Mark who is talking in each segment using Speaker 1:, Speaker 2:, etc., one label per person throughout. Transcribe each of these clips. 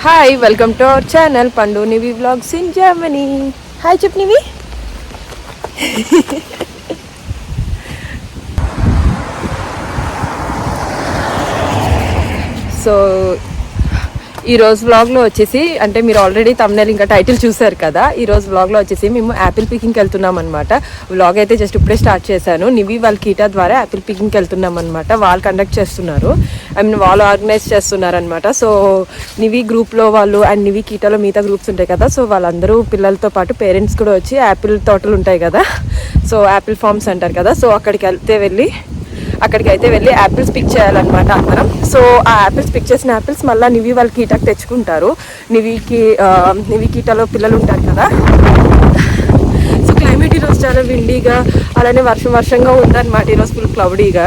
Speaker 1: Hi, welcome to our channel పండు నివి vlogs in Germany. Hi చెప్పు నివి. So ఈరోజు వ్లాగ్లో వచ్చేసి, అంటే మీరు ఆల్రెడీ తమ్నెయిల్ ఇంకా టైటిల్ చూసారు కదా, ఈరోజు వ్లాగ్లో వచ్చేసి మేము యాపిల్ పికింగ్కి వెళ్తున్నాం అనమాట. వ్లాగ్ అయితే జస్ట్ ఇప్పుడే స్టార్ట్ చేశాను. నివి వాళ్ళ కీటా ద్వారా యాపిల్ పికింగ్కి వెళ్తున్నాం అనమాట. వాళ్ళు కండక్ట్ చేస్తున్నారు, వాళ్ళు ఆర్గనైజ్ చేస్తున్నారు అనమాట. సో నివి గ్రూప్లో వాళ్ళు అండ్ నివి కీటాలో మిగతా గ్రూప్స్ ఉంటాయి కదా, సో వాళ్ళందరూ పిల్లలతో పాటు పేరెంట్స్ కూడా వచ్చి యాపిల్ తోటలు ఉంటాయి కదా, సో యాపిల్ ఫార్మ్స్ అంటారు కదా, సో అక్కడికి అయితే వెళ్ళి యాపిల్స్ పిక్ చేయాలన్నమాట అందరం. సో ఆ యాపిల్స్ పిక్ చేసిన యాపిల్స్ మళ్ళీ నివి వాళ్ళ కీటాకి తెచ్చుకుంటారు. నివి కీటాలో పిల్లలు ఉంటారు కదా. సో క్లైమేట్ ఈరోజు చాలా విండీగా, అలానే వర్షంగా ఉందన్నమాట. ఈరోజు ఫుల్ క్లౌడీగా,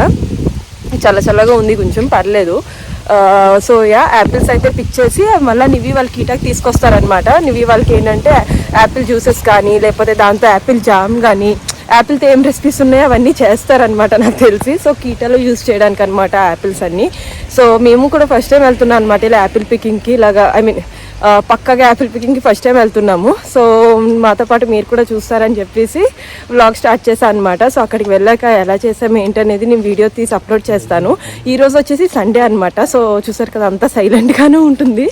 Speaker 1: చల్లగా ఉంది, కొంచెం పర్లేదు. సో యాపిల్స్ అయితే పిక్ చేసి మళ్ళీ నివి వాళ్ళ కీటాకి తీసుకొస్తారనమాట. నివి వాళ్ళకి ఏంటంటే యాపిల్ జ్యూసెస్ కానీ, లేకపోతే దాంతో యాపిల్ జామ్ కానీ, యాపిల్తో ఏం రెసిపీస్ ఉన్నాయో అవన్నీ చేస్తారనమాట నాకు తెలిసి. సో కీటాలో యూజ్ చేయడానికి అనమాట యాపిల్స్ అన్నీ. సో మేము కూడా ఫస్ట్ టైం వెళ్తున్నాం అనమాట ఇలా యాపిల్ పికింగ్కి, ఇలాగా పక్కగా యాపిల్ పికింగ్కి ఫస్ట్ టైం వెళ్తున్నాము. సో మాతో పాటు మీరు కూడా చూస్తారని చెప్పేసి వ్లాగ్ స్టార్ట్ చేశాను అనమాట. సో అక్కడికి వెళ్ళాక ఎలా చేసాము ఏంటనేది నేను వీడియో తీసి అప్లోడ్ చేస్తాను. ఈరోజు వచ్చేసి సండే అనమాట. సో చూసారు కదా, అంతా సైలెంట్గానే ఉంటుంది,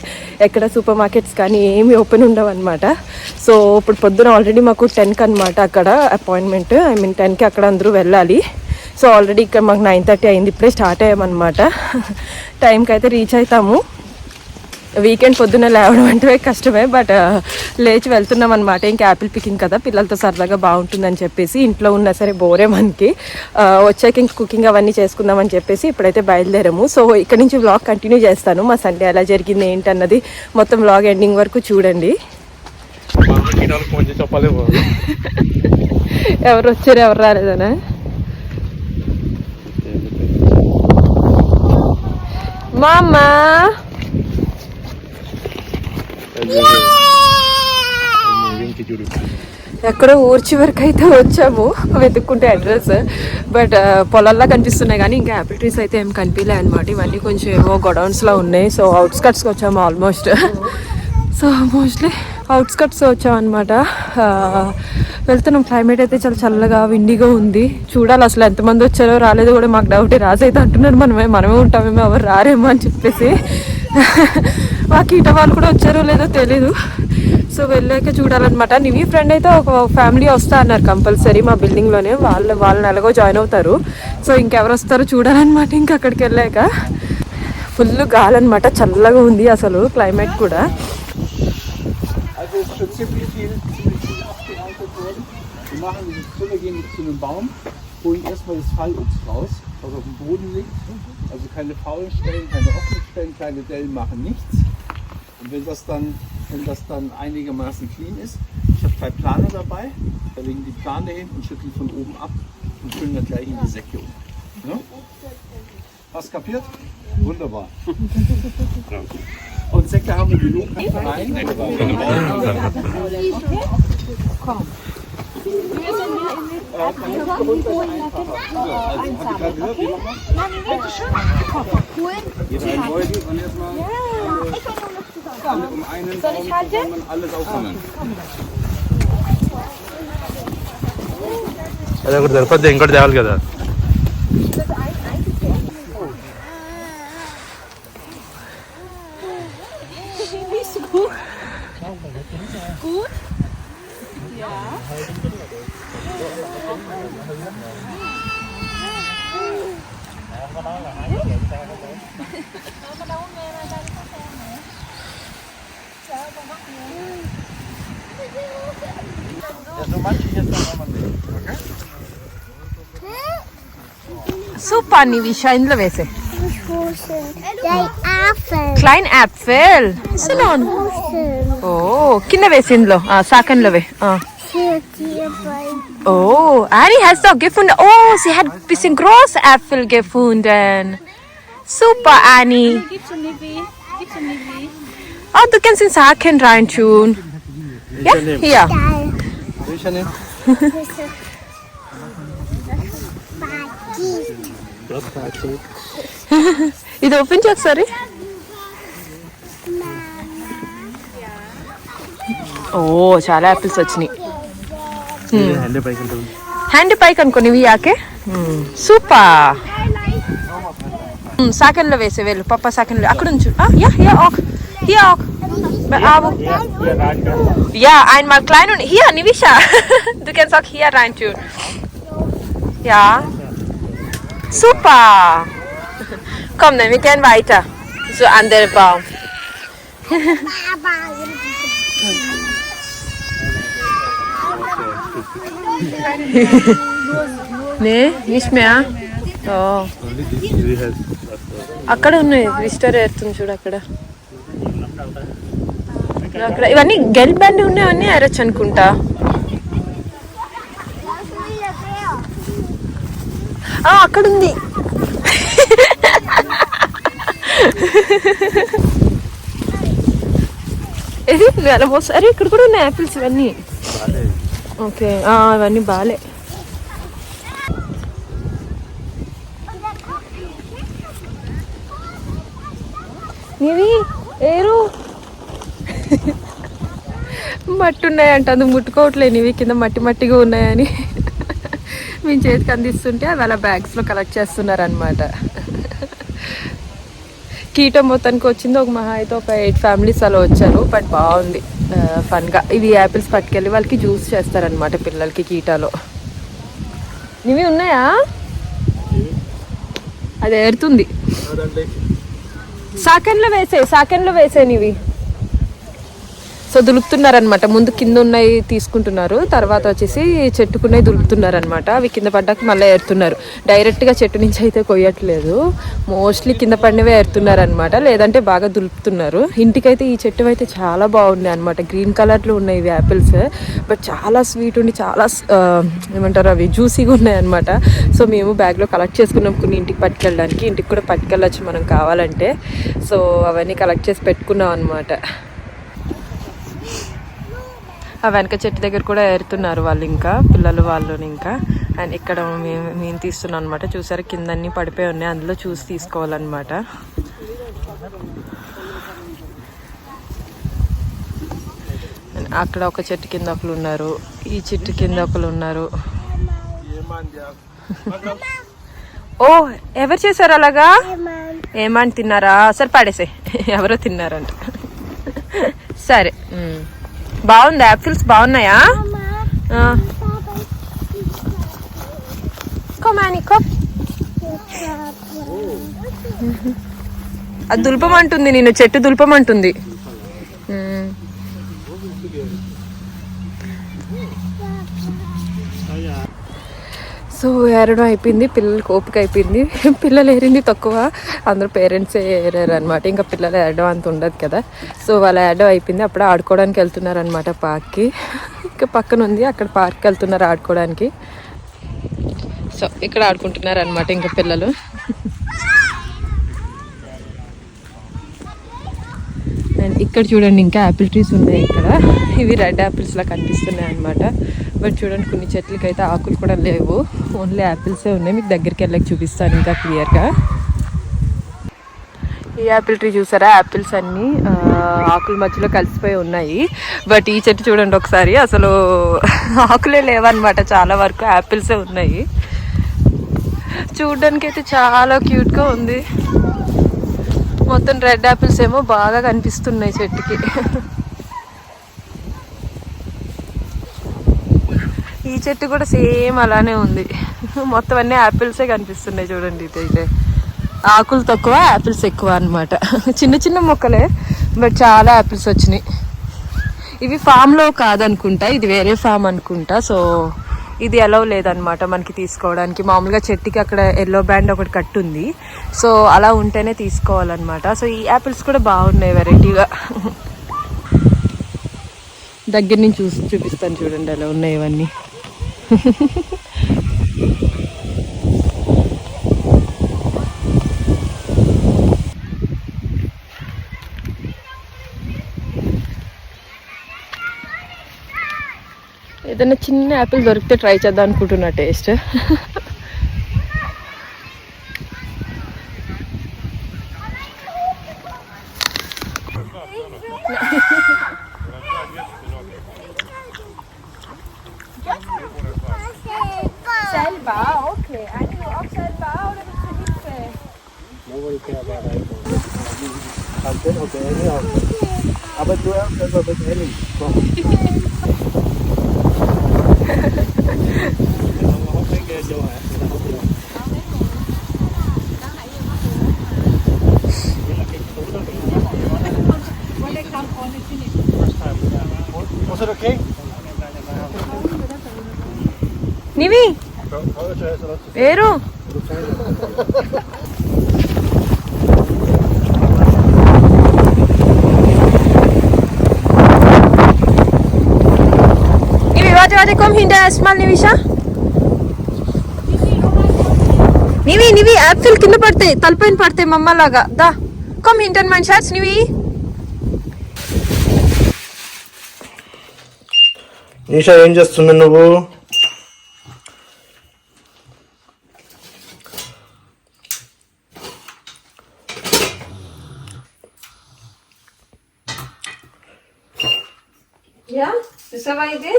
Speaker 1: ఎక్కడ సూపర్ మార్కెట్స్ కానీ ఏమి ఓపెన్ ఉండవు అనమాట. సో ఇప్పుడు పొద్దున ఆల్రెడీ మాకు 10కి అనమాట అక్కడ అపాయింట్మెంట్, 10కి అక్కడ అందరూ వెళ్ళాలి. సో ఆల్రెడీ ఇక్కడ మాకు 9:30 అయింది, ఇప్పుడే స్టార్ట్ అయ్యామన్నమాట. టైంకి అయితే రీచ్ అవుతాము. వీకెండ్ పొద్దున్న లేవడం అంటే కష్టమే, బట్ లేచి వెళ్తున్నాం అనమాట. ఇంకా యాపిల్ పికింగ్ కదా, పిల్లలతో సరదాగా బాగుంటుందని చెప్పేసి, ఇంట్లో ఉన్నా సరే బోరే మనకి, వచ్చాక ఇంక కుకింగ్ అవన్నీ చేసుకుందామని చెప్పేసి ఇప్పుడైతే బయలుదేరాము. సో ఇక్కడ నుంచి వ్లాగ్ కంటిన్యూ చేస్తాను. మా సండే ఎలా జరిగింది ఏంటన్నది మొత్తం వ్లాగ్ ఎండింగ్ వరకు చూడండి. ఎవరు వచ్చారు ఎవరు రాలేదనా? మామా ఎక్కడో ఊరి చివరికి అయితే వచ్చాము వెతుక్కుంటే అడ్రస్, బట్ పొలాల్లో కనిపిస్తున్నాయి కానీ ఇంకా యాపిల్ ట్రీస్ అయితే ఏం కనిపించలే అనమాట. ఇవన్నీ కొంచెం ఏమో గొడౌన్స్లో ఉన్నాయి. సో అవుట్స్కట్స్కి వచ్చాము ఆల్మోస్ట్. సో మోస్ట్లీ అవుట్స్కట్స్ వచ్చామన్నమాట. వెళ్తున్నాం. క్లైమేట్ అయితే చాలా చల్లగా విండీగా ఉంది. చూడాలి అసలు ఎంతమంది వచ్చారో రాలేదో కూడా మాకు డౌట్. రాజైతే అంటున్నారు మనమే ఉంటామేమో, ఎవరు రారేమో అని చెప్పేసి. మా కీట వాళ్ళు కూడా వచ్చారో లేదో తెలీదు. సో వెళ్ళాక చూడాలన్నమాట. నివి ఫ్రెండ్ అయితే ఒక ఫ్యామిలీ వస్తా అన్నారు కంపల్సరీ మా బిల్డింగ్లోనే, వాళ్ళని ఎలాగో జాయిన్ అవుతారు. సో ఇంకెవరు వస్తారో చూడాలన్నమాట. ఇంకా అక్కడికి వెళ్ళాక ఫుల్ గాలి అనమాట, చల్లగా ఉంది అసలు క్లైమేట్ కూడా.
Speaker 2: holen erstmal das Fallobst raus, was auf dem Boden liegt. Also keine faulen Stellen, keine offenen Stellen, keine Dellen machen nichts. Und wenn das dann einigermaßen clean ist, ich habe 2 Planer dabei, da legen die Planer hin und schütteln von oben ab und füllen dann gleich in die Säcke um. Ja? Hast kapiert? Wunderbar. Und Säcke haben wir genug rein. Komm.
Speaker 3: Soll ich halten?
Speaker 4: అదే ఒకటి సరిపోద్ది, ఇంకోటి తేవాలి కదా.
Speaker 1: Super నివిషా, ఇందులో వేసే.
Speaker 3: Klein Apfel.
Speaker 1: Oh, కింద వేసి ఇందులో సాకన్లో వే. Oh, Annie hast doch gefunden. Oh, sie hat ein bisschen große Äpfel gefunden. Super, Annie.
Speaker 3: Gib's zu Nivi.
Speaker 1: Oh, du kannst den Saken reintun. Ja, hier. ఇది ఓపెన్ చేయ ఒకసారి. ఓ చాలా apples వచ్చినాయి.
Speaker 4: Hand పైకి ఉంటుంది.
Speaker 1: హ్యాండ్ పైకి అనుకోని ఇవి యాకే సూపర్. సాకెన్లో వేసే వెళ్ళు పప్ప సాకెన్లో అక్కడ ఉంచు. యా యా ఆక్ హియర్ ఆక్ ఆవు ja einmal klein und hier Nivisha du kannst auch hier rein tun. Ja super. Komm dann wir gehen weiter so an den Baum. Nee nicht mehr. Oh అక్కడ ఉన్నాయి విజిటర్ ఏరుతుంది చూడు అక్కడ అక్కడ ఇవన్నీ గెల్ బండి ఉన్నాయి, అన్నీ ఏరొచ్చు అనుకుంటా. అక్కడ ఉంది. ఇది ఎలా అరే ఇక్కడ కూడా ఉన్నాయి యాపిల్స్ ఇవన్నీ. ఓకే ఇవన్నీ బాలే. నీవి ఏరు మట్టి ఉన్నాయంట, అందుకు ముట్టుకోవట్లేదు. ఇవి కింద మట్టి మట్టిగా ఉన్నాయని మేము చేతికి అందిస్తుంటే అవి అలా బ్యాగ్స్లో కలెక్ట్ చేస్తున్నారు అనమాట. కీటం మొత్తానికి వచ్చింది ఒక మహా అయితే ఒక 8 ఫ్యామిలీస్ అలా వచ్చారు. బట్ బాగుంది ఫన్గా. ఇవి యాపిల్స్ పట్టుకెళ్ళి వాళ్ళకి జ్యూస్ చేస్తారనమాట పిల్లలకి కీటాలో. ఇవి ఉన్నాయా? అది ఏరుతుంది. సాకెన్లో వేసే ఇవి. సో దులుపుతున్నారనమాట. ముందు కింద ఉన్నాయి తీసుకుంటున్నారు, తర్వాత వచ్చేసి చెట్టుకున్నాయి దులుపుతున్నారనమాట. అవి కింద పడ్డాక మళ్ళీ ఏరుతున్నారు. డైరెక్ట్గా చెట్టు నుంచి అయితే కొయ్యట్లేదు, మోస్ట్లీ కింద పడినవే ఏరుతున్నారనమాట. లేదంటే బాగా దులుపుతున్నారు. ఇంటికైతే ఈ చెట్టు అయితే చాలా బాగున్నాయి అనమాట. గ్రీన్ కలర్లో ఉన్నాయి ఇవి యాపిల్స్. బట్ చాలా స్వీట్ ఉండి చాలా ఏమంటారు అవి జ్యూసీగా ఉన్నాయి అనమాట. సో మేము బ్యాగ్లో కలెక్ట్ చేసుకున్నాం కొన్ని ఇంటికి పట్టుకెళ్ళడానికి. ఇంటికి కూడా పట్టుకెళ్ళచ్చు మనం కావాలంటే. సో అవన్నీ కలెక్ట్ చేసి పెట్టుకున్నాం అనమాట. ఆ వెనక చెట్టు దగ్గర కూడా ఏరుతున్నారు వాళ్ళు, ఇంకా పిల్లలు వాళ్ళు ఇంకా. అండ్ ఇక్కడ మేము తీస్తున్నాం అనమాట. చూసారు కింద అన్ని పడిపోయి ఉన్నాయి, అందులో చూసి తీసుకోవాలన్నమాట. అక్కడ ఒక చెట్టు కింద ఒకరు ఉన్నారు, ఈ చెట్టు కింద ఒకరు ఉన్నారు. ఓ ఎవరు చేశారు అలాగా? ఏమని తిన్నారా? అసలు పడేసే ఎవరో తిన్నారంట. సరే బాగుంది, యాపిల్స్ బాగున్నాయా? అది దులపమంటుంది, నేను చెట్టు దులపమంటుంది. సో ఏరడం అయిపోయింది, పిల్లలకి ఓపిక అయిపోయింది. పిల్లలు ఏరింది తక్కువ, అందరూ పేరెంట్సే ఏరారు అనమాట. ఇంకా పిల్లలు ఏరడం అంత ఉండదు కదా. సో వాళ్ళు ఏరడం అయిపోయింది. అప్పుడు ఆడుకోవడానికి వెళ్తున్నారు అనమాట పార్క్కి. ఇంకా పక్కన ఉంది, అక్కడ పార్క్కి వెళ్తున్నారు ఆడుకోవడానికి. సో ఇక్కడ ఆడుకుంటున్నారు అనమాట ఇంకా పిల్లలు. అండ్ ఇక్కడ చూడండి ఇంకా యాపిల్ ట్రీస్ ఉన్నాయి ఇక్కడ. ఇవి రెడ్ యాపిల్స్ లా కనిపిస్తున్నాయి అనమాట. బట్ చూడండి కొన్ని చెట్లకి అయితే ఆకులు కూడా లేవు, ఓన్లీ యాపిల్సే ఉన్నాయి. మీకు దగ్గరికి వెళ్ళకి చూపిస్తాను ఇంకా క్లియర్గా. ఈ యాపిల్ ట్రీ చూసారా? యాపిల్స్ అన్నీ ఆకుల మధ్యలో కలిసిపోయి ఉన్నాయి. బట్ ఈ చెట్టు చూడండి ఒకసారి, అసలు ఆకులే లేవన్నమాట, చాలా వరకు యాపిల్సే ఉన్నాయి. చూడడానికి అయితే చాలా క్యూట్గా ఉంది. మొత్తం రెడ్ యాపిల్స్ ఏమో బాగా కనిపిస్తున్నాయి చెట్టుకి. ఈ చెట్టు కూడా సేమ్ అలానే ఉంది, మొత్తం అన్నీ యాపిల్సే కనిపిస్తున్నాయి. చూడండి ఇదైతే ఆకులు తక్కువ, యాపిల్స్ ఎక్కువ అనమాట. చిన్న చిన్న మొక్కలే బట్ చాలా యాపిల్స్ వచ్చినాయి. ఇవి ఫామ్లో కాదనుకుంటా, ఇది వేరే ఫామ్ అనుకుంటా. సో ఇది అలౌ లేదనమాట మనకి తీసుకోవడానికి. మామూలుగా చెట్టుకి అక్కడ ఎల్లో బ్యాండ్ ఒకటి కట్టుంది, సో అలా ఉంటేనే తీసుకోవాలన్నమాట. సో ఈ యాపిల్స్ కూడా బాగున్నాయి వెరైటీగా. దగ్గర నుంచి చూపిస్తాను చూడండి ఎలా ఉన్నాయి ఇవన్నీ. ఏదైనా చిన్న యాపిల్ దొరికితే ట్రై చేద్దాం అనుకుంటున్నా taste.
Speaker 3: scheinbar, okay. Einige auch scheinbar oder bist du Hilfe?
Speaker 4: Nobody care about iPhone. I'll say okay, anyhow. Aber du erst besser mit Ellie. Komm. Was it okay?
Speaker 3: Nivi, Vero. Nivi, warte, komm hinter erstmal, Nivisha. Nivi, Apfel కింద పడతాయి తలపైన పడతాయి మమ్మ లాగా దా కమ్ hinter mein Schatz, Nivi.
Speaker 4: Nisha ఏం చేస్తున్నావు నువ్వు?
Speaker 1: యా చూసావా ఇది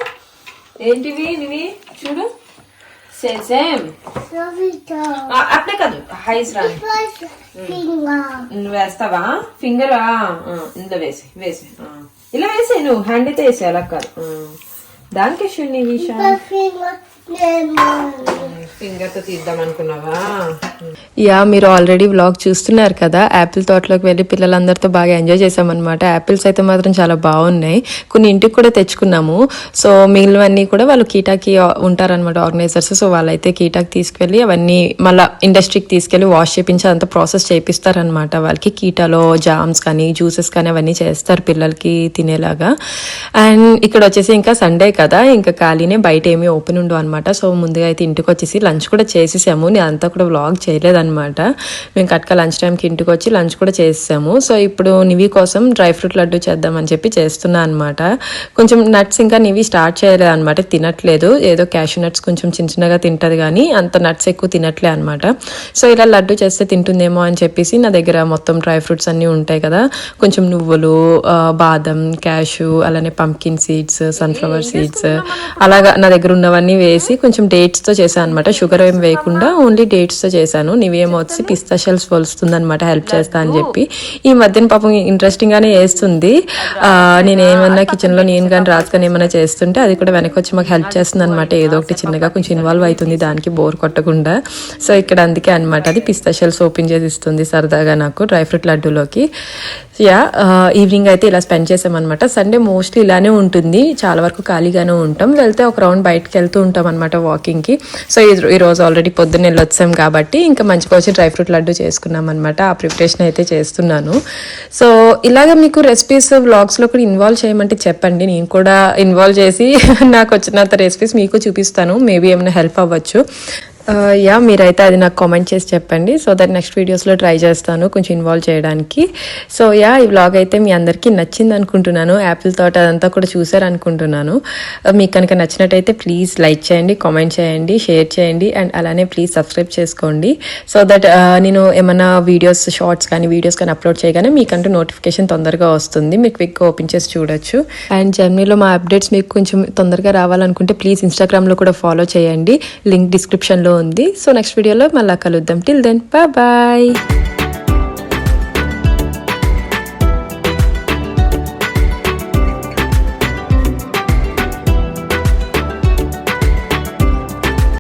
Speaker 1: ఏంటివి నివి చూడు సేమ్ అట్లే కాదు హైస్ రాని నువ్వు వేస్తావా ఫింగర్ ఇందులో వేసి ఇలా వేసే నువ్వు హ్యాండ్ అయితే వేసే అలా కాదు దానికి శూన్య విషా ఫింగర్ తో తీద్దాం అనుకున్నావా యా మీరు ఆల్రెడీ వ్లాగ్ చూస్తున్నారు కదా యాపిల్ తోటలోకి వెళ్ళి పిల్లలందరితో బాగా ఎంజాయ్ చేసామన్నమాట యాపిల్స్ అయితే మాత్రం చాలా బాగున్నాయి కొన్ని ఇంటికి కూడా తెచ్చుకున్నాము సో మిగిలినవన్నీ కూడా వాళ్ళు కీటాకి ఉంటారనమాట ఆర్గనైజర్స్ సో వాళ్ళైతే కీటాకి తీసుకెళ్ళి అవన్నీ మళ్ళీ ఇండస్ట్రీకి తీసుకెళ్ళి వాష్ చేయించి అంత ప్రాసెస్ చేపిస్తారనమాట వాళ్ళకి కీటాలో జామ్స్ కానీ జ్యూసెస్ కానీ అవన్నీ చేస్తారు పిల్లలకి తినేలాగా అండ్ ఇక్కడ వచ్చేసి ఇంకా సండే కదా ఇంకా ఖాళీనే బయట ఏమీ ఓపెన్ ఉండవు అనమాట సో ముందుగా అయితే ఇంటికి వచ్చేసి లంచ్ కూడా చేసేసాము నేను అంతా కూడా వ్లాగ్ చేయలేదన్నమాట మేము కట్క లంచ్ టైంకి ఇంటికి వచ్చి లంచ్ కూడా చేసాము సో ఇప్పుడు నివి కోసం డ్రై ఫ్రూట్ లడ్డు చేద్దామని చెప్పి చేస్తున్నా అనమాట కొంచెం నట్స్ ఇంకా నివి స్టార్ట్ చేయలేదు అనమాట తినట్లేదు ఏదో క్యాషూ నట్స్ కొంచెం చిన్న చిన్నగా తింటది కానీ అంత నట్స్ ఎక్కువ తినట్లే అనమాట సో ఇలా లడ్డు చేస్తే తింటుందేమో అని చెప్పేసి నా దగ్గర మొత్తం డ్రై ఫ్రూట్స్ అన్నీ ఉంటాయి కదా కొంచెం నువ్వులు బాదం క్యాషూ అలానే పంకిన్ సీడ్స్ సన్ఫ్లవర్ సీడ్స్ అలాగా నా దగ్గర ఉన్నవన్నీ వేసి కొంచెం డేట్స్తో చేశాను అనమాట షుగర్ ఏం వేయకుండా ఓన్లీ డేట్స్తో చేశాను నీవేమో వచ్చి పిస్తా షెల్స్ వలుస్తుంది అనమాట హెల్ప్ చేస్తా అని చెప్పి ఈ మధ్యన పాపం ఇంట్రెస్టింగ్ గానే వేస్తుంది నేను ఏమన్నా కిచెన్ లో నేను కానీ రాజు కానీ ఏమైనా చేస్తుంటే అది కూడా వెనక్కి వచ్చి మాకు హెల్ప్ చేస్తుంది అనమాట ఏదో ఒకటి చిన్నగా కొంచెం ఇన్వాల్వ్ అవుతుంది దానికి బోర్ కొట్టకుండా సో ఇక్కడ అందుకే అనమాట అది పిస్తా షెల్స్ ఓపెన్ చేసి ఇస్తుంది సరదాగా నాకు డ్రై ఫ్రూట్ లడ్డూలోకి యా ఈవినింగ్ అయితే ఇలా స్పెండ్ చేసామన్నమాట సండే మోస్ట్లీ ఇలానే ఉంటుంది చాలా వరకు ఖాళీగానే ఉంటాం వెళ్తే ఒక రౌండ్ బయటకు వెళ్తూ ఉంటాం అనమాట వాకింగ్కి సో ఈ రోజు ఆల్రెడీ పొద్దున్న వెళ్ళొచ్చాం కాబట్టి ఇంకా మంచిగా వచ్చి డ్రై ఫ్రూట్ లడ్డు చేసుకున్నాం అనమాట ఆ ప్రిపరేషన్ అయితే చేస్తున్నాను సో ఇలాగ మీకు రెసిపీస్ వ్లాగ్స్లో కూడా ఇన్వాల్వ్ చేయమంటే చెప్పండి నేను కూడా ఇన్వాల్వ్ చేసి నాకు వచ్చినంత రెసిపీస్ మీకు చూపిస్తాను మేబీ ఏమైనా హెల్ప్ అవ్వచ్చు యా మీరైతే అది నాకు కామెంట్ చేసి చెప్పండి సో దట్ నెక్స్ట్ వీడియోస్లో ట్రై చేస్తాను కొంచెం ఇన్వాల్వ్ చేయడానికి సో యా ఈ వ్లాగ్ అయితే మీ అందరికీ నచ్చింది అనుకుంటున్నాను యాపిల్ తోట అదంతా కూడా చూసారు అనుకుంటున్నాను మీకు కనుక నచ్చినట్టయితే ప్లీజ్ లైక్ చేయండి కామెంట్ చేయండి షేర్ చేయండి అండ్ అలానే ప్లీజ్ సబ్స్క్రైబ్ చేసుకోండి సో దట్ నేను ఏమైనా వీడియోస్ షార్ట్స్ కానీ వీడియోస్ కానీ అప్లోడ్ చేయగానే మీకంటూ నోటిఫికేషన్ తొందరగా వస్తుంది మీకు క్విక్గా ఓపెన్ చేసి చూడొచ్చు అండ్ జర్నీలో మా అప్డేట్స్ మీకు కొంచెం తొందరగా రావాలనుకుంటే ప్లీజ్ ఇన్స్టాగ్రామ్లో కూడా ఫాలో చేయండి లింక్ డిస్క్రిప్షన్లో ఉంది సో నెక్స్ట్ వీడియోలో మళ్ళీ కలుద్దాం టిల్ దెన్ బాయ్